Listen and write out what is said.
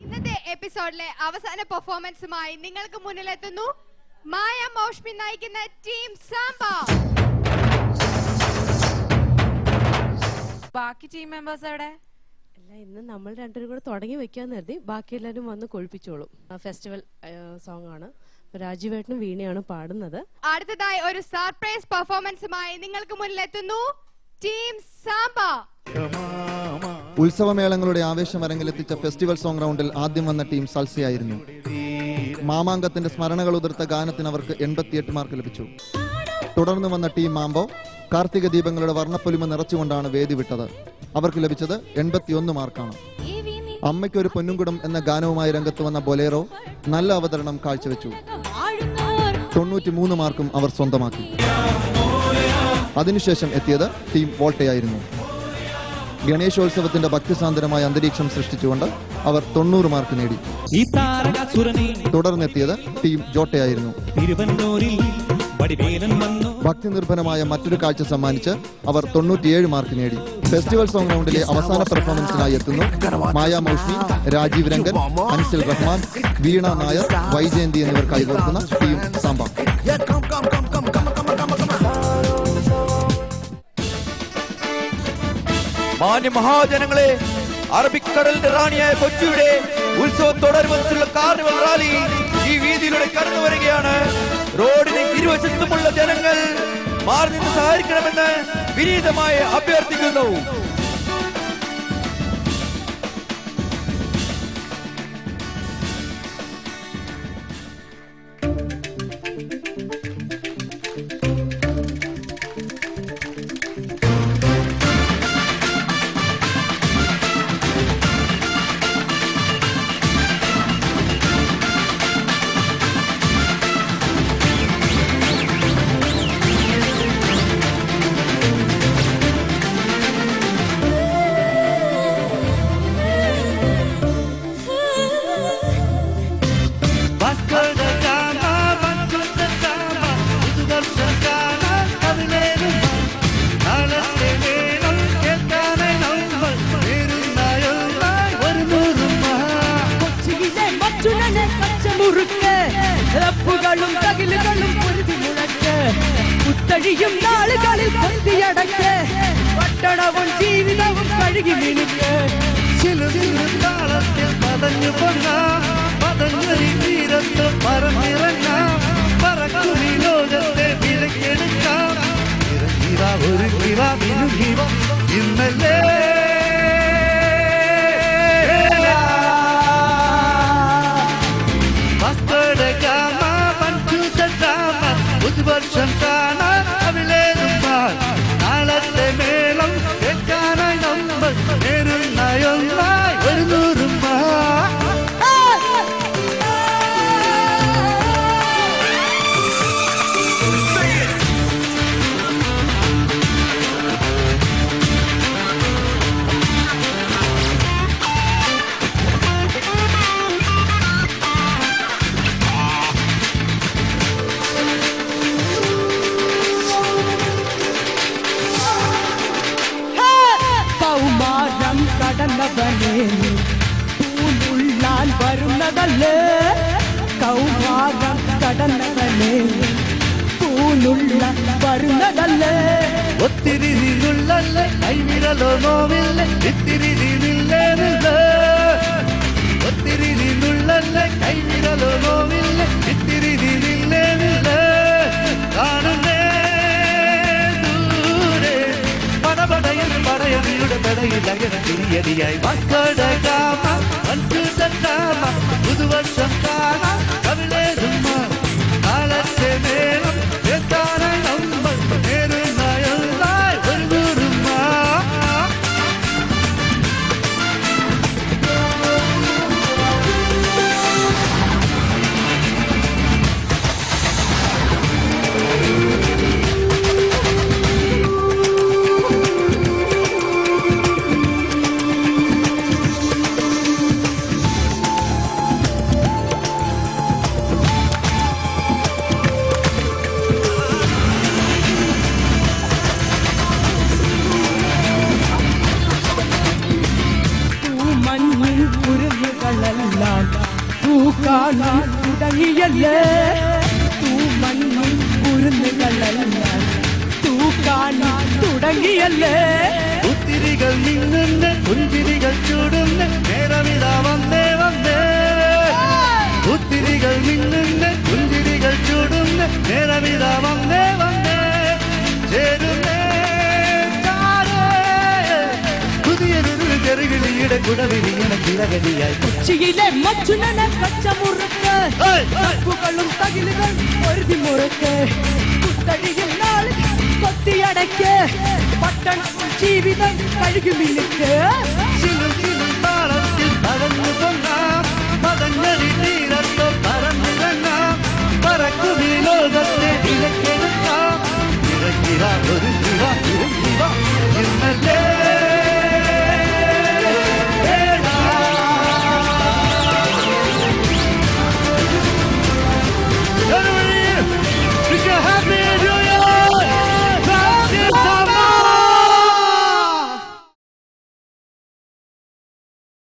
ഇന്നത്തെ എപ്പിസോഡിലെ അവസാന പെർഫോമൻസുമായി നിങ്ങൾക്ക് മുന്നിലെത്തുന്നു മായ മൗഷ്മി നയിക്കുന്ന ടീം സാംബ. ബാക്കി ടീം മെമ്പേഴ്സ് എവിടെ? അല്ല, ഇന്ന് നമ്മൾ രണ്ടുപേരും കൂടെ തുടങ്ങി വെക്കാന്ന് കരുതി. ബാക്കി എല്ലാവരും വന്ന് കൊഴിപ്പിച്ചോളും. ഫെസ്റ്റിവൽ സോങ് ആണ്. രാജീവേട്ടനും വീണയാണ് പാടുന്നത്. അടുത്തതായി ഒരു സർപ്രൈസ് പെർഫോമൻസുമായി നിങ്ങൾക്ക് മുന്നിലെത്തുന്നു ടീം സാംബ. ഉത്സവമേളങ്ങളുടെ ആവേശം അരങ്ങിലെത്തിച്ച ഫെസ്റ്റിവൽ സോങ് റൗണ്ടിൽ ആദ്യം വന്ന ടീം സൽസയായിരുന്നു. മാമാങ്കത്തിന്റെ സ്മരണകൾ ഉതിർത്ത ഗാനത്തിന് അവർക്ക് 88 മാർക്ക് ലഭിച്ചു. തുടർന്ന് വന്ന ടീം മാംബോ കാർത്തിക ദീപങ്ങളുടെ വർണ്ണപ്പൊലിമ നിറച്ചുകൊണ്ടാണ് വേദി വിട്ടത്. അവർക്ക് ലഭിച്ചത് 81 മാർക്കാണ്. അമ്മയ്ക്കൊരു പൊന്നുംകുടം എന്ന ഗാനവുമായി രംഗത്ത് വന്ന ബൊലേറോ നല്ല അവതരണം കാഴ്ചവെച്ചു. 93 മാർക്കും അവർ സ്വന്തമാക്കി. അതിനുശേഷം എത്തിയത് ടീം വോൾട്ടയായിരുന്നു. ഗണേശോത്സവത്തിന്റെ ഭക്തിസാന്ദ്രമായ അന്തരീക്ഷം സൃഷ്ടിച്ചുകൊണ്ട് അവർ 90 മാർക്ക് നേടി. തുടർന്നെത്തിയത് ടീം ജോട്ടയായിരുന്നു. ഭക്തി നിർഭരമായ മറ്റൊരു കാഴ്ച സമ്മാനിച്ച് അവർ 97 മാർക്ക് നേടി. ഫെസ്റ്റിവൽ സോങ് റൗണ്ടിലെ അവസാന പെർഫോമൻസിനായി എത്തുന്നു മായ മൗഷ്മി, രാജീവ് രംഗൻ, അൻസിൽ റഹ്മാൻ, വീണ നായർ, വൈജയന്തി എന്നിവർ കൈകോർക്കുന്ന ടീം സാംബ. മാന്യ മഹാജനങ്ങളെ, അറബിക്കടലിന്റെ റാണിയായ കൊച്ചിയുടെ ഉത്സവത്തോടനുബന്ധിച്ചുള്ള കാർണിവൽ റാലി ഈ വീതിയിലൂടെ കടന്നു വരികയാണ്. റോഡിന് ഇരുവശത്തുമുള്ള ജനങ്ങൾ മാറി നിന്ന് സഹായിക്കണമെന്ന് വിനീതമായി അഭ്യർത്ഥിക്കുന്നു. കുത്തഴിയും നാളുകളിൽ കൊത്തിയടക്ക് പട്ടണവും ജീവിതവും കഴുകി മിനുക്ക് താളത്തിൽ പതഞ്ഞു പൊങ്ങാം പതഞ്ഞൊരു തീരത്ത് പറന്നിറങ്ങാം പറക്കുമി ലോകത്തെ വിലക്കെടുക്കാം ഒരു ഇന്നല്ലേ വർഷം കാണാൻ അവിലേറുമ്പോൾ നാളത്തെ മേളം കേൾക്കാനായി നമ്മൾ നേരുന്നായൊന്നായി ഒരു നൂറുമ്പോ പൂനുള്ളാൻ വരുന്നതല്ലേ കൗമാരം കടന്നവനെ പൂനുള്ള വരുന്നതല്ലേ ഒത്തിരി നീനുള്ളല്ലേ കൈവിരലോ നോവില്ലേ ഇത്തിരി നീനില്ലേന്നില്ലേ ഒത്തിരി നീനുള്ളല്ലേ കൈവിരലോ നോവില്ലേ ഇത്തിരി നീനില്ലേന്നില്ലേ കാണുന്നേ ദൂരെ പടപടയിൽ പടയണിയുടെ പടയിലകന തിരിയടിയായി മക്കളുടെ കാമ അഞ്ചുതട്ടാമ പുതുവർഷം കാണാം കവിളേറുമ്മ കാലത്തെ മേളം എത്താനായി നമ്മൾ നേരുന്നായി ഒരു നൂറുമ്മ കാണാൻ തുടങ്ങിയല്ലേ തൂമണ്ണിൽ കുരുന്നുകളെല്ലാം തൂക്കാനാൻ തുടങ്ങിയല്ലേ ഒത്തിരികൾ മിന്നുന്ന പുഞ്ചിരികൾ ചൂടുന്ന നേരമിതാ വന്നേ വന്നേ ഒത്തിരികൾ മിന്നുന്ന പുഞ്ചിരികൾ ചൂടുന്ന നേരമിതാ വന്നേ വന്നേ ചേരുന്നേ പുതിയൊരു ചെറുകിളിയുടെ കുടവിരിയണ ചിറകടിയായി കൊച്ചിയിലെ മച്ചുനനെ കച്ചമുറുക്ക് തപ്പുകളും തകിലുകൾ ഒരുതി മുറുക്ക് കുത്തടിയിൽ നാളെ കൊത്തിയടയ്ക്ക് പട്ടണ ജീവിതം കഴുകി മിനുക്ക്